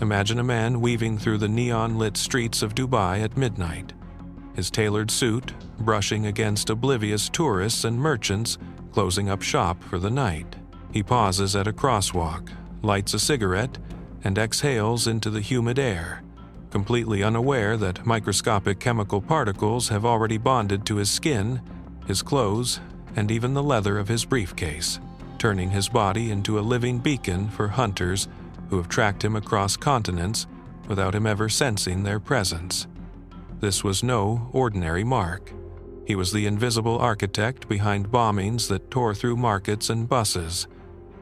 Imagine a man weaving through the neon-lit streets of Dubai at midnight, his tailored suit brushing against oblivious tourists and merchants closing up shop for the night. He pauses at a crosswalk, lights a cigarette, and exhales into the humid air, completely unaware that microscopic chemical particles have already bonded to his skin, his clothes, and even the leather of his briefcase, turning his body into a living beacon for hunters who have tracked him across continents without him ever sensing their presence. This was no ordinary Mark. He was the invisible architect behind bombings that tore through markets and buses,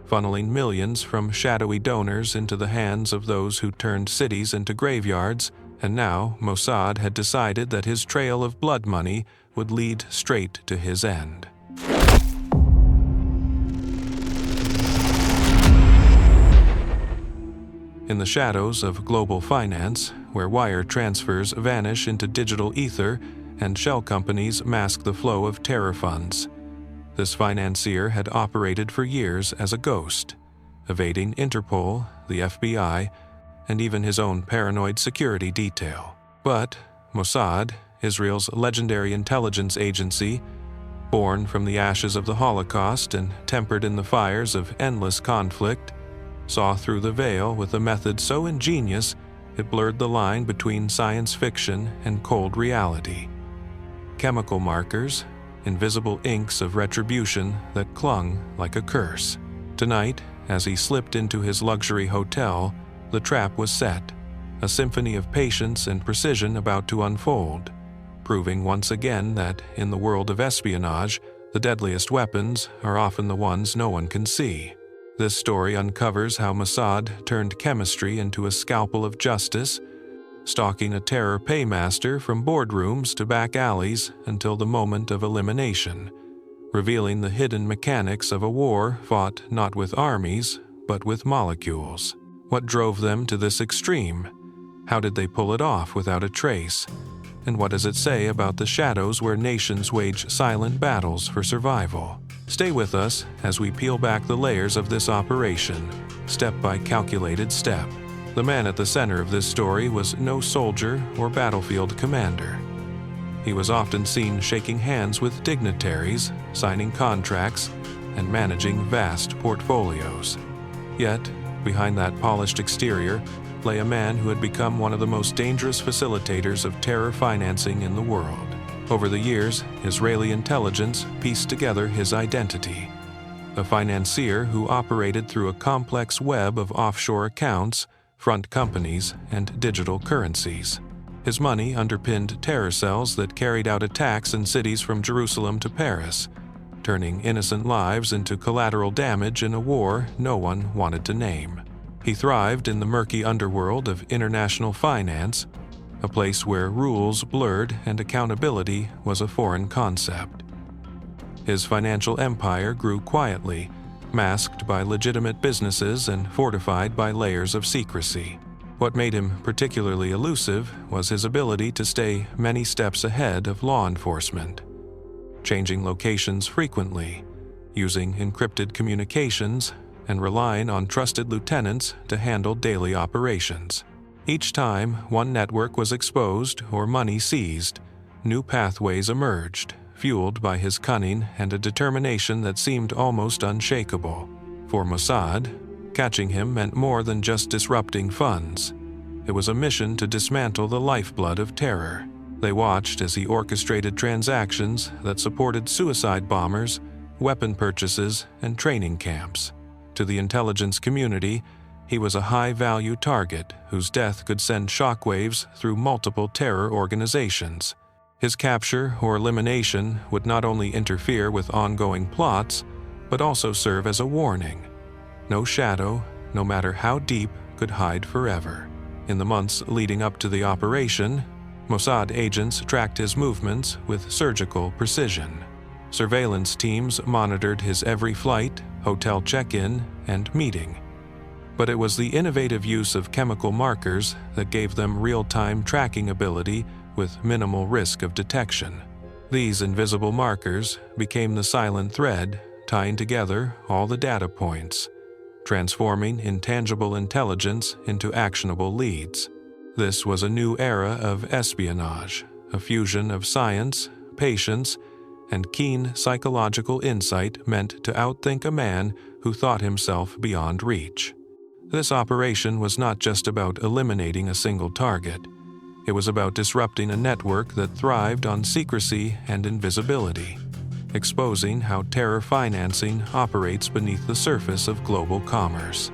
funneling millions from shadowy donors into the hands of those who turned cities into graveyards, and now Mossad had decided that his trail of blood money would lead straight to his end. In the shadows of global finance, where wire transfers vanish into digital ether and shell companies mask the flow of terror funds, this financier had operated for years as a ghost, evading Interpol, the FBI, and even his own paranoid security detail. But Mossad, Israel's legendary intelligence agency, born from the ashes of the Holocaust and tempered in the fires of endless conflict, saw through the veil with a method so ingenious it blurred the line between science fiction and cold reality. Chemical markers, invisible inks of retribution that clung like a curse. Tonight, as he slipped into his luxury hotel, the trap was set, a symphony of patience and precision about to unfold, proving once again that, in the world of espionage, the deadliest weapons are often the ones no one can see. This story uncovers how Mossad turned chemistry into a scalpel of justice, stalking a terror paymaster from boardrooms to back alleys until the moment of elimination, revealing the hidden mechanics of a war fought not with armies, but with molecules. What drove them to this extreme? How did they pull it off without a trace? And what does it say about the shadows where nations wage silent battles for survival? Stay with us as we peel back the layers of this operation, step by calculated step. The man at the center of this story was no soldier or battlefield commander. He was often seen shaking hands with dignitaries, signing contracts, and managing vast portfolios. Yet, behind that polished exterior lay a man who had become one of the most dangerous facilitators of terror financing in the world. Over the years, Israeli intelligence pieced together his identity. A financier who operated through a complex web of offshore accounts, front companies, and digital currencies. His money underpinned terror cells that carried out attacks in cities from Jerusalem to Paris, turning innocent lives into collateral damage in a war no one wanted to name. He thrived in the murky underworld of international finance, a place where rules blurred and accountability was a foreign concept. His financial empire grew quietly, masked by legitimate businesses and fortified by layers of secrecy. What made him particularly elusive was his ability to stay many steps ahead of law enforcement, changing locations frequently, using encrypted communications, and relying on trusted lieutenants to handle daily operations. Each time one network was exposed or money seized, new pathways emerged, fueled by his cunning and a determination that seemed almost unshakable. For Mossad, catching him meant more than just disrupting funds. It was a mission to dismantle the lifeblood of terror. They watched as he orchestrated transactions that supported suicide bombers, weapon purchases, and training camps. To the intelligence community, he was a high-value target whose death could send shockwaves through multiple terror organizations. His capture or elimination would not only interfere with ongoing plots, but also serve as a warning. No shadow, no matter how deep, could hide forever. In the months leading up to the operation, Mossad agents tracked his movements with surgical precision. Surveillance teams monitored his every flight, hotel check-in, and meeting. But it was the innovative use of chemical markers that gave them real-time tracking ability with minimal risk of detection. These invisible markers became the silent thread tying together all the data points, transforming intangible intelligence into actionable leads. This was a new era of espionage, a fusion of science, patience, and keen psychological insight meant to outthink a man who thought himself beyond reach. This operation was not just about eliminating a single target. It was about disrupting a network that thrived on secrecy and invisibility, exposing how terror financing operates beneath the surface of global commerce.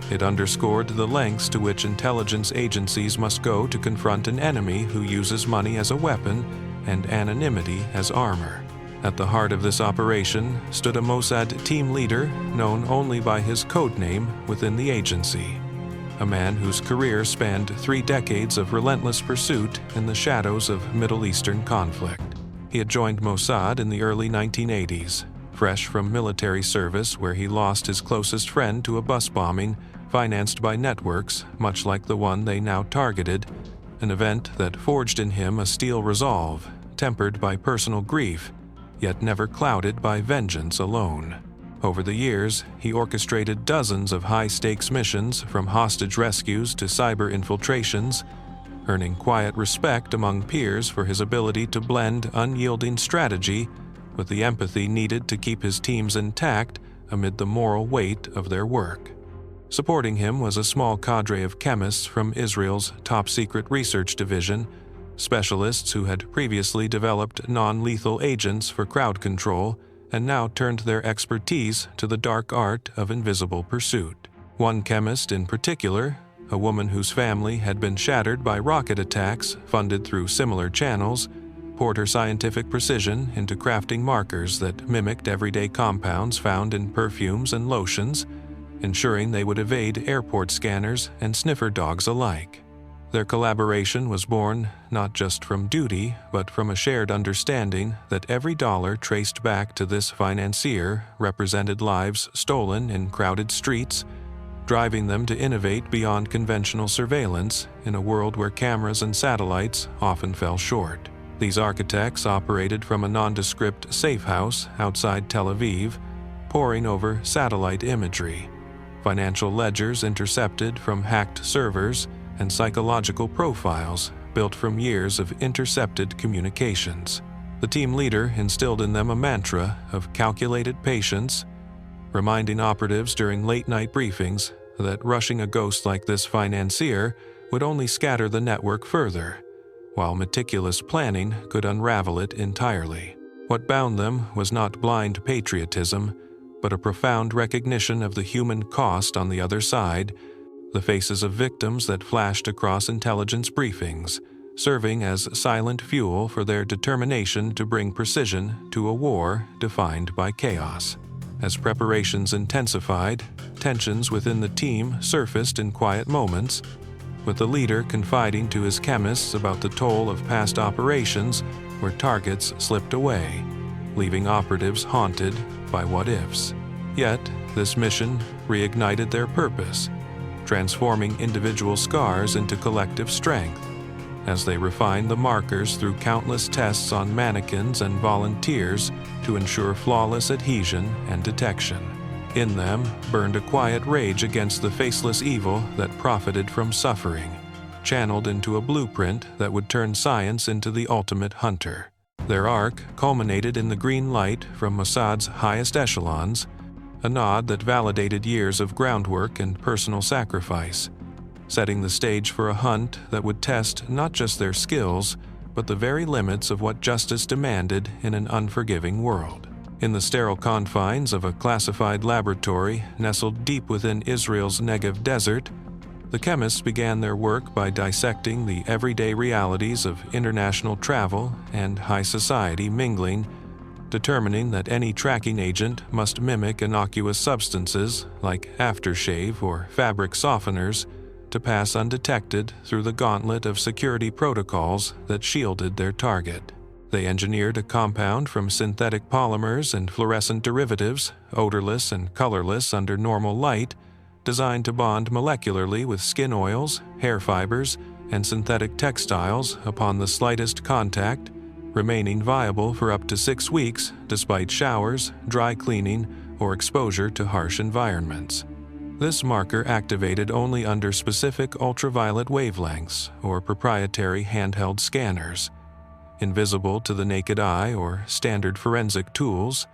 It underscored the lengths to which intelligence agencies must go to confront an enemy who uses money as a weapon and anonymity as armor. At the heart of this operation stood a Mossad team leader known only by his code name within the agency, a man whose career spanned 3 decades of relentless pursuit in the shadows of Middle Eastern conflict. He had joined Mossad in the early 1980s, fresh from military service where he lost his closest friend to a bus bombing financed by networks much like the one they now targeted, an event that forged in him a steel resolve, tempered by personal grief, yet never clouded by vengeance alone. Over the years, he orchestrated dozens of high-stakes missions from hostage rescues to cyber infiltrations, earning quiet respect among peers for his ability to blend unyielding strategy with the empathy needed to keep his teams intact amid the moral weight of their work. Supporting him was a small cadre of chemists from Israel's top-secret research division, specialists who had previously developed non-lethal agents for crowd control and now turned their expertise to the dark art of invisible pursuit. One chemist in particular, a woman whose family had been shattered by rocket attacks funded through similar channels, poured her scientific precision into crafting markers that mimicked everyday compounds found in perfumes and lotions, ensuring they would evade airport scanners and sniffer dogs alike. Their collaboration was born not just from duty, but from a shared understanding that every dollar traced back to this financier represented lives stolen in crowded streets, driving them to innovate beyond conventional surveillance in a world where cameras and satellites often fell short. These architects operated from a nondescript safe house outside Tel Aviv, poring over satellite imagery, financial ledgers intercepted from hacked servers, and psychological profiles built from years of intercepted communications. The team leader instilled in them a mantra of calculated patience, reminding operatives during late-night briefings that rushing a ghost like this financier would only scatter the network further, while meticulous planning could unravel it entirely. What bound them was not blind patriotism, but a profound recognition of the human cost on the other side, the faces of victims that flashed across intelligence briefings, serving as silent fuel for their determination to bring precision to a war defined by chaos. As preparations intensified, tensions within the team surfaced in quiet moments, with the leader confiding to his chemists about the toll of past operations where targets slipped away, leaving operatives haunted by what-ifs. Yet, this mission reignited their purpose, transforming individual scars into collective strength, as they refined the markers through countless tests on mannequins and volunteers to ensure flawless adhesion and detection. In them burned a quiet rage against the faceless evil that profited from suffering, channeled into a blueprint that would turn science into the ultimate hunter. Their arc culminated in the green light from Mossad's highest echelons, a nod that validated years of groundwork and personal sacrifice, setting the stage for a hunt that would test not just their skills, but the very limits of what justice demanded in an unforgiving world. In the sterile confines of a classified laboratory nestled deep within Israel's Negev desert, the chemists began their work by dissecting the everyday realities of international travel and high society mingling, determining that any tracking agent must mimic innocuous substances like aftershave or fabric softeners to pass undetected through the gauntlet of security protocols that shielded their target. They engineered a compound from synthetic polymers and fluorescent derivatives, odorless and colorless under normal light, designed to bond molecularly with skin oils, hair fibers, and synthetic textiles upon the slightest contact, remaining viable for up to 6 weeks despite showers, dry cleaning, or exposure to harsh environments. This marker activated only under specific ultraviolet wavelengths or proprietary handheld scanners, invisible to the naked eye or standard forensic tools,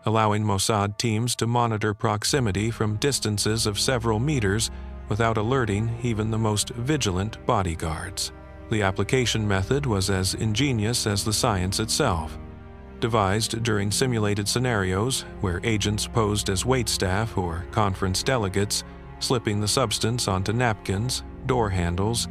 allowing Mossad teams to monitor proximity from distances of several meters without alerting even the most vigilant bodyguards. The application method was as ingenious as the science itself. Devised during simulated scenarios where agents posed as waitstaff or conference delegates, slipping the substance onto napkins, door handles,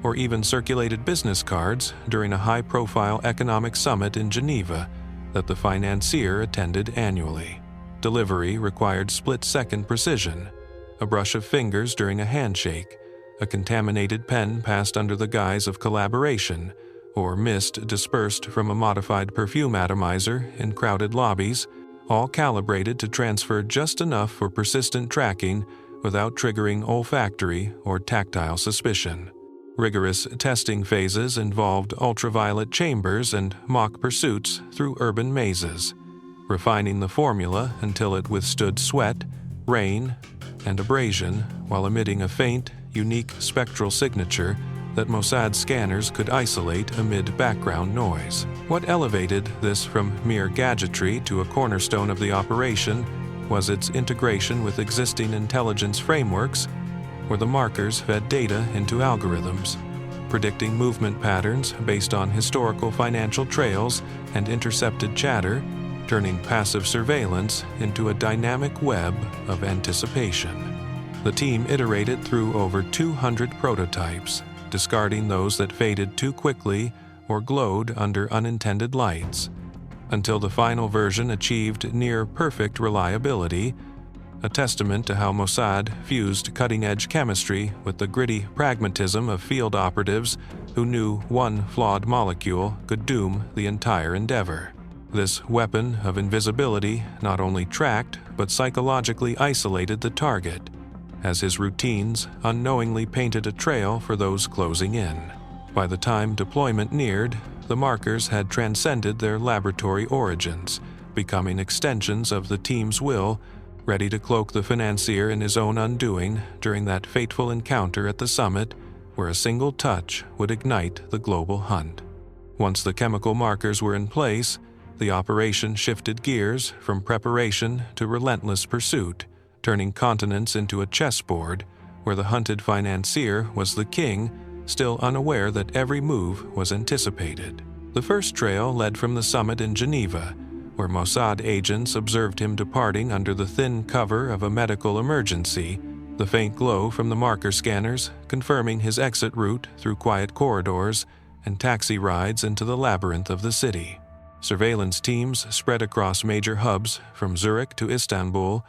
or even circulated business cards during a high-profile economic summit in Geneva that the Financier attended annually. Delivery required split-second precision, a brush of fingers during a handshake, a contaminated pen passed under the guise of collaboration, or mist dispersed from a modified perfume atomizer in crowded lobbies, all calibrated to transfer just enough for persistent tracking without triggering olfactory or tactile suspicion. Rigorous testing phases involved ultraviolet chambers and mock pursuits through urban mazes, refining the formula until it withstood sweat, rain, and abrasion while emitting a faint, unique spectral signature that Mossad scanners could isolate amid background noise. What elevated this from mere gadgetry to a cornerstone of the operation was its integration with existing intelligence frameworks, where the markers fed data into algorithms, predicting movement patterns based on historical financial trails and intercepted chatter, turning passive surveillance into a dynamic web of anticipation. The team iterated through over 200 prototypes, discarding those that faded too quickly or glowed under unintended lights, until the final version achieved near-perfect reliability, a testament to how Mossad fused cutting-edge chemistry with the gritty pragmatism of field operatives who knew one flawed molecule could doom the entire endeavor. This weapon of invisibility not only tracked but psychologically isolated the target, as his routines unknowingly painted a trail for those closing in. By the time deployment neared, the markers had transcended their laboratory origins, becoming extensions of the team's will, ready to cloak the Financier in his own undoing during that fateful encounter at the summit where a single touch would ignite the global hunt. Once the chemical markers were in place, the operation shifted gears from preparation to relentless pursuit, turning continents into a chessboard where the hunted Financier was the king, still unaware that every move was anticipated. The first trail led from the summit in Geneva, where Mossad agents observed him departing under the thin cover of a medical emergency, the faint glow from the marker scanners confirming his exit route through quiet corridors and taxi rides into the labyrinth of the city. Surveillance teams spread across major hubs from Zurich to Istanbul,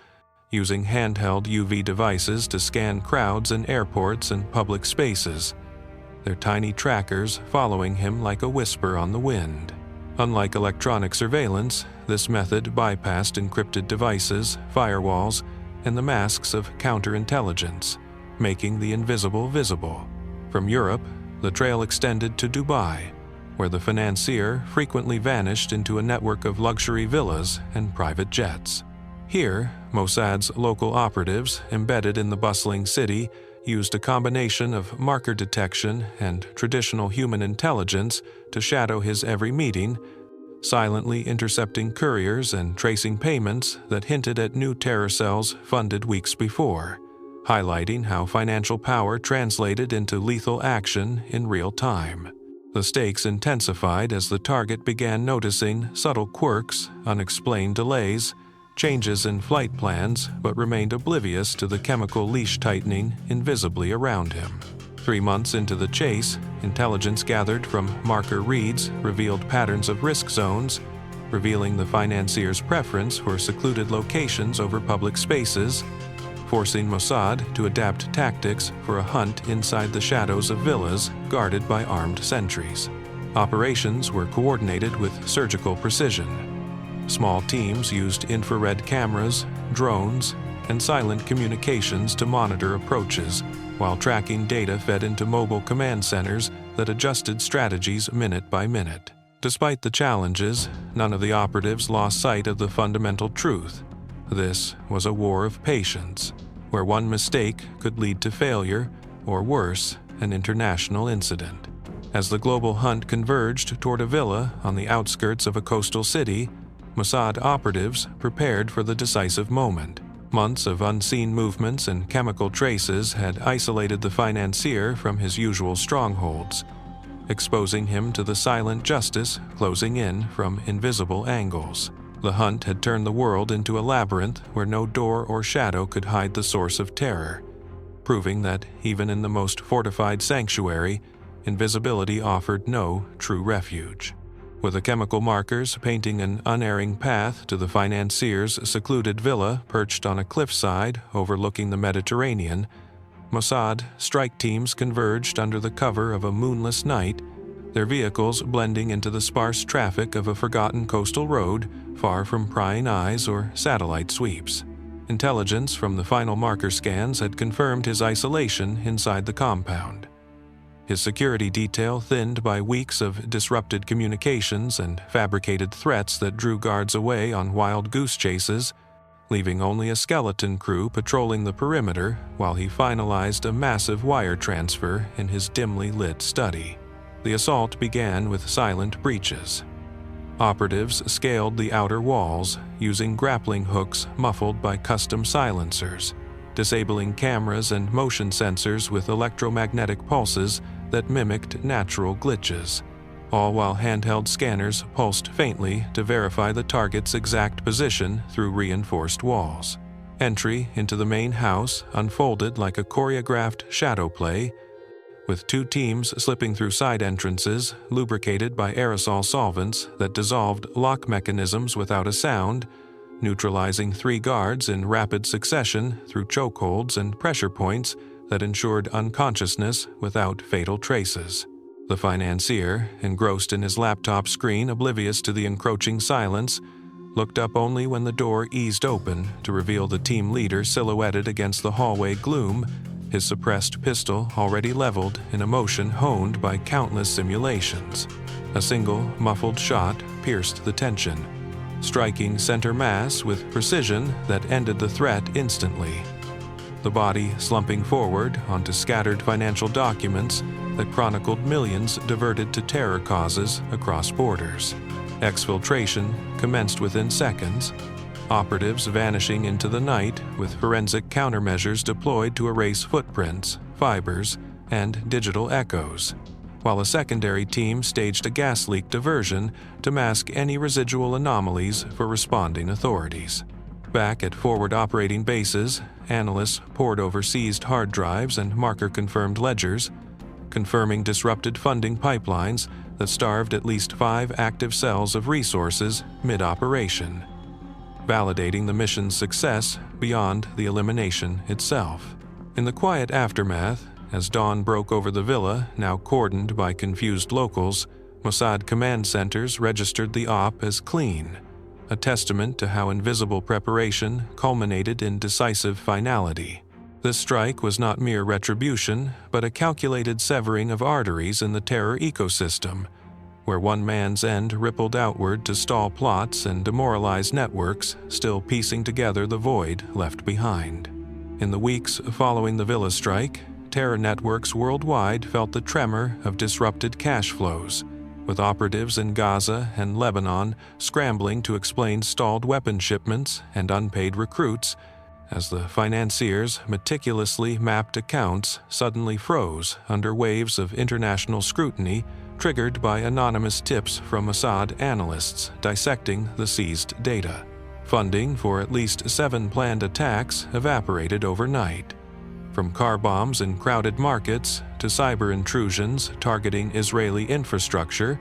using handheld UV devices to scan crowds in airports and public spaces, their tiny trackers following him like a whisper on the wind. Unlike electronic surveillance, this method bypassed encrypted devices, firewalls, and the masks of counterintelligence, making the invisible visible. From Europe, the trail extended to Dubai, where the Financier frequently vanished into a network of luxury villas and private jets. Here, Mossad's local operatives, embedded in the bustling city, used a combination of marker detection and traditional human intelligence to shadow his every meeting, silently intercepting couriers and tracing payments that hinted at new terror cells funded weeks before, highlighting how financial power translated into lethal action in real time. The stakes intensified as the target began noticing subtle quirks, unexplained delays, changes in flight plans, but remained oblivious to the chemical leash tightening invisibly around him. 3 months into the chase, intelligence gathered from marker reads revealed patterns of risk zones, revealing the Financier's preference for secluded locations over public spaces, forcing Mossad to adapt tactics for a hunt inside the shadows of villas guarded by armed sentries. Operations were coordinated with surgical precision. Small teams used infrared cameras, drones, and silent communications to monitor approaches, while tracking data fed into mobile command centers that adjusted strategies minute by minute. Despite the challenges, none of the operatives lost sight of the fundamental truth. This was a war of patience. where one mistake could lead to failure, or worse, an international incident. As the global hunt converged toward a villa on the outskirts of a coastal city, Mossad operatives prepared for the decisive moment. Months of unseen movements and chemical traces had isolated the financier from his usual strongholds, exposing him to the silent justice closing in from invisible angles. The hunt had turned the world into a labyrinth where no door or shadow could hide the source of terror, proving that even in the most fortified sanctuary, invisibility offered no true refuge. With the chemical markers painting an unerring path to the financier's secluded villa perched on a cliffside overlooking the Mediterranean, Mossad strike teams converged under the cover of a moonless night, their vehicles blending into the sparse traffic of a forgotten coastal road far from prying eyes or satellite sweeps. Intelligence from the final marker scans had confirmed his isolation inside the compound. His security detail thinned by weeks of disrupted communications and fabricated threats that drew guards away on wild goose chases, leaving only a skeleton crew patrolling the perimeter while he finalized a massive wire transfer in his dimly lit study. The assault began with silent breaches. Operatives scaled the outer walls, using grappling hooks muffled by custom silencers, disabling cameras and motion sensors with electromagnetic pulses that mimicked natural glitches, all while handheld scanners pulsed faintly to verify the target's exact position through reinforced walls. Entry into the main house unfolded like a choreographed shadow play, with two teams slipping through side entrances lubricated by aerosol solvents that dissolved lock mechanisms without a sound, neutralizing 3 guards in rapid succession through chokeholds and pressure points that ensured unconsciousness without fatal traces. The financier, engrossed in his laptop screen oblivious to the encroaching silence, looked up only when the door eased open to reveal the team leader silhouetted against the hallway gloom, his suppressed pistol already leveled in a motion honed by countless simulations. A single, muffled shot pierced the tension, striking center mass with precision that ended the threat instantly. The body slumping forward onto scattered financial documents that chronicled millions diverted to terror causes across borders. Exfiltration commenced within seconds, operatives vanishing into the night with forensic countermeasures deployed to erase footprints, fibers, and digital echoes, while a secondary team staged a gas leak diversion to mask any residual anomalies for responding authorities. Back at forward operating bases, analysts pored over seized hard drives and marker-confirmed ledgers, confirming disrupted funding pipelines that starved at least 5 active cells of resources mid-operation, validating the mission's success beyond the elimination itself. In the quiet aftermath, as dawn broke over the villa, now cordoned by confused locals, Mossad command centers registered the op as clean, a testament to how invisible preparation culminated in decisive finality. This strike was not mere retribution, but a calculated severing of arteries in the terror ecosystem, where one man's end rippled outward to stall plots and demoralize networks still piecing together the void left behind. In the weeks following the villa strike, terror networks worldwide felt the tremor of disrupted cash flows, with operatives in Gaza and Lebanon scrambling to explain stalled weapon shipments and unpaid recruits, as the financiers' meticulously mapped accounts suddenly froze under waves of international scrutiny triggered by anonymous tips from Mossad analysts dissecting the seized data. Funding for at least 7 planned attacks evaporated overnight. From car bombs in crowded markets to cyber intrusions targeting Israeli infrastructure,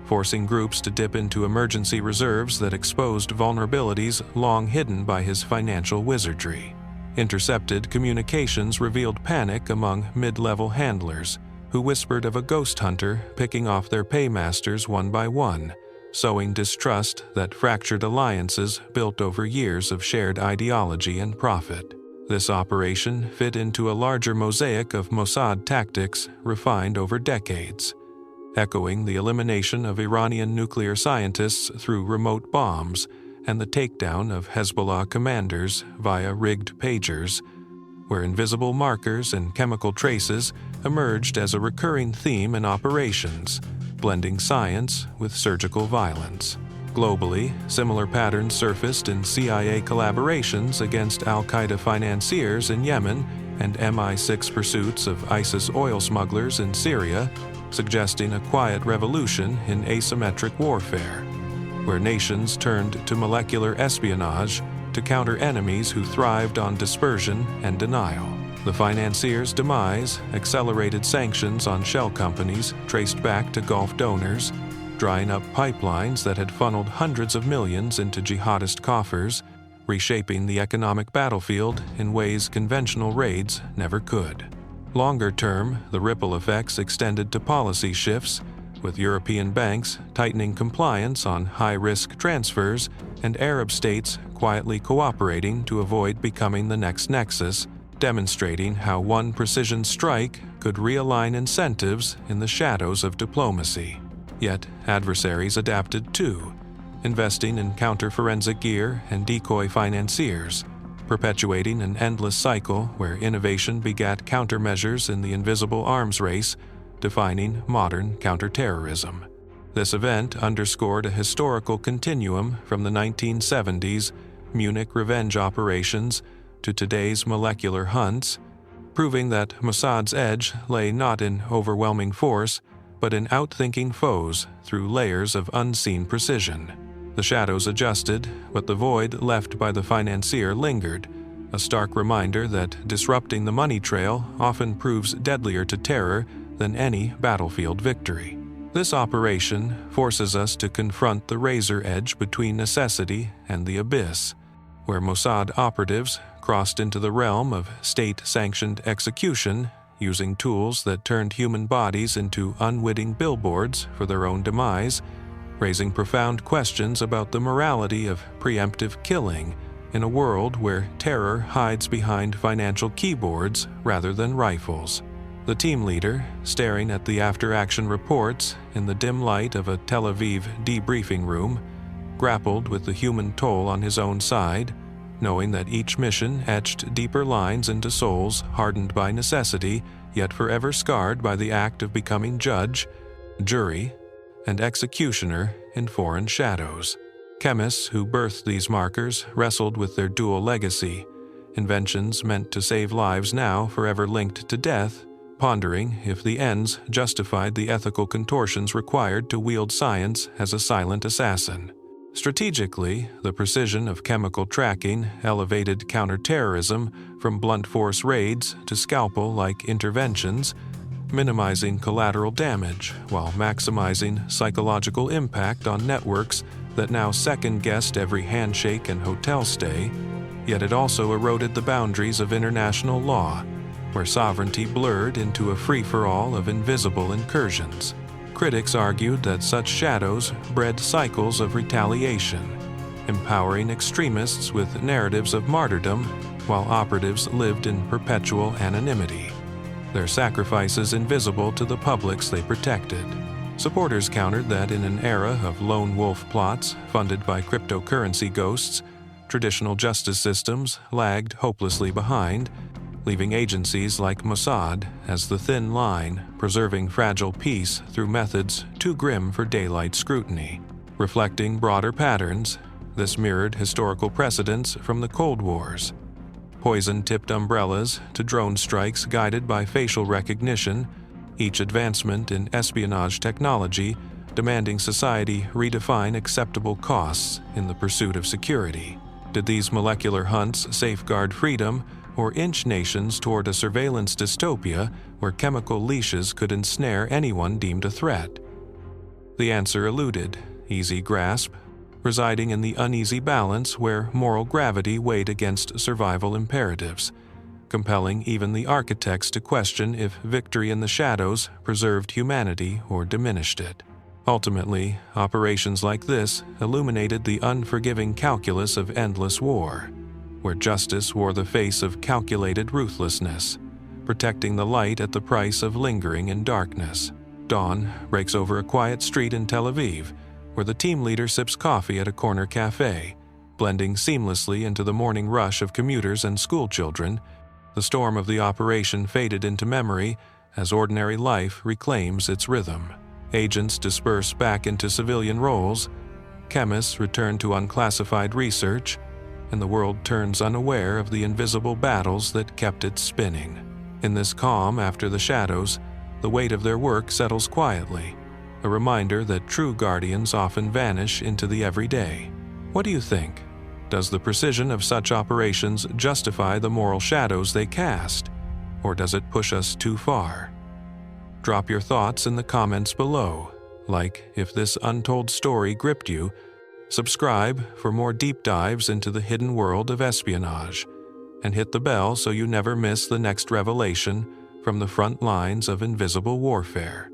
forcing groups to dip into emergency reserves that exposed vulnerabilities long hidden by his financial wizardry. Intercepted communications revealed panic among mid-level handlers, who whispered of a ghost hunter picking off their paymasters one by one, sowing distrust that fractured alliances built over years of shared ideology and profit. This operation fit into a larger mosaic of Mossad tactics refined over decades, echoing the elimination of Iranian nuclear scientists through remote bombs and the takedown of Hezbollah commanders via rigged pagers, where invisible markers and chemical traces emerged as a recurring theme in operations, blending science with surgical violence. Globally, similar patterns surfaced in CIA collaborations against al-Qaeda financiers in Yemen and MI6 pursuits of ISIS oil smugglers in Syria, suggesting a quiet revolution in asymmetric warfare, where nations turned to molecular espionage to counter enemies who thrived on dispersion and denial. The financier's demise accelerated sanctions on shell companies traced back to Gulf donors, drying up pipelines that had funneled hundreds of millions into jihadist coffers, reshaping the economic battlefield in ways conventional raids never could. Longer term, the ripple effects extended to policy shifts, with European banks tightening compliance on high-risk transfers and Arab states quietly cooperating to avoid becoming the next nexus, demonstrating how one precision strike could realign incentives in the shadows of diplomacy. Yet adversaries adapted too, investing in counter-forensic gear and decoy financiers, perpetuating an endless cycle where innovation begat countermeasures in the invisible arms race, defining modern counterterrorism. This event underscored a historical continuum from the 1970s Munich revenge operations to today's molecular hunts, proving that Mossad's edge lay not in overwhelming force, but in outthinking foes through layers of unseen precision. The shadows adjusted, but the void left by the financier lingered, a stark reminder that disrupting the money trail often proves deadlier to terror than any battlefield victory. This operation forces us to confront the razor edge between necessity and the abyss, where Mossad operatives crossed into the realm of state-sanctioned execution, using tools that turned human bodies into unwitting billboards for their own demise, raising profound questions about the morality of preemptive killing in a world where terror hides behind financial keyboards rather than rifles. The team leader, staring at the after-action reports in the dim light of a Tel Aviv debriefing room, grappled with the human toll on his own side, knowing that each mission etched deeper lines into souls hardened by necessity, yet forever scarred by the act of becoming judge, jury, and executioner in foreign shadows. Chemists who birthed these markers wrestled with their dual legacy, inventions meant to save lives now forever linked to death, pondering if the ends justified the ethical contortions required to wield science as a silent assassin. Strategically, the precision of chemical tracking elevated counterterrorism from blunt force raids to scalpel-like interventions, minimizing collateral damage while maximizing psychological impact on networks that now second-guessed every handshake and hotel stay, yet it also eroded the boundaries of international law, where sovereignty blurred into a free-for-all of invisible incursions. Critics argued that such shadows bred cycles of retaliation, empowering extremists with narratives of martyrdom while operatives lived in perpetual anonymity, their sacrifices invisible to the publics they protected. Supporters countered that in an era of lone wolf plots funded by cryptocurrency ghosts, traditional justice systems lagged hopelessly behind, leaving agencies like Mossad as the thin line, preserving fragile peace through methods too grim for daylight scrutiny. Reflecting broader patterns, this mirrored historical precedents from the Cold Wars. Poison-tipped umbrellas to drone strikes guided by facial recognition, each advancement in espionage technology demanding society redefine acceptable costs in the pursuit of security. Did these molecular hunts safeguard freedom or inch nations toward a surveillance dystopia where chemical leashes could ensnare anyone deemed a threat? The answer eluded easy grasp, residing in the uneasy balance where moral gravity weighed against survival imperatives, compelling even the architects to question if victory in the shadows preserved humanity or diminished it. Ultimately, operations like this illuminated the unforgiving calculus of endless war, where justice wore the face of calculated ruthlessness, protecting the light at the price of lingering in darkness. Dawn breaks over a quiet street in Tel Aviv, where the team leader sips coffee at a corner cafe, blending seamlessly into the morning rush of commuters and schoolchildren, The storm of the operation faded into memory as ordinary life reclaims its rhythm. Agents disperse back into civilian roles, chemists return to unclassified research, and the world turns unaware of the invisible battles that kept it spinning. In this calm after the shadows, the weight of their work settles quietly, a reminder that true guardians often vanish into the everyday. What do you think? Does the precision of such operations justify the moral shadows they cast, or does it push us too far? Drop your thoughts in the comments below. Like if this untold story gripped you. Subscribe for more deep dives into the hidden world of espionage, and hit the bell so you never miss the next revelation from the front lines of invisible warfare.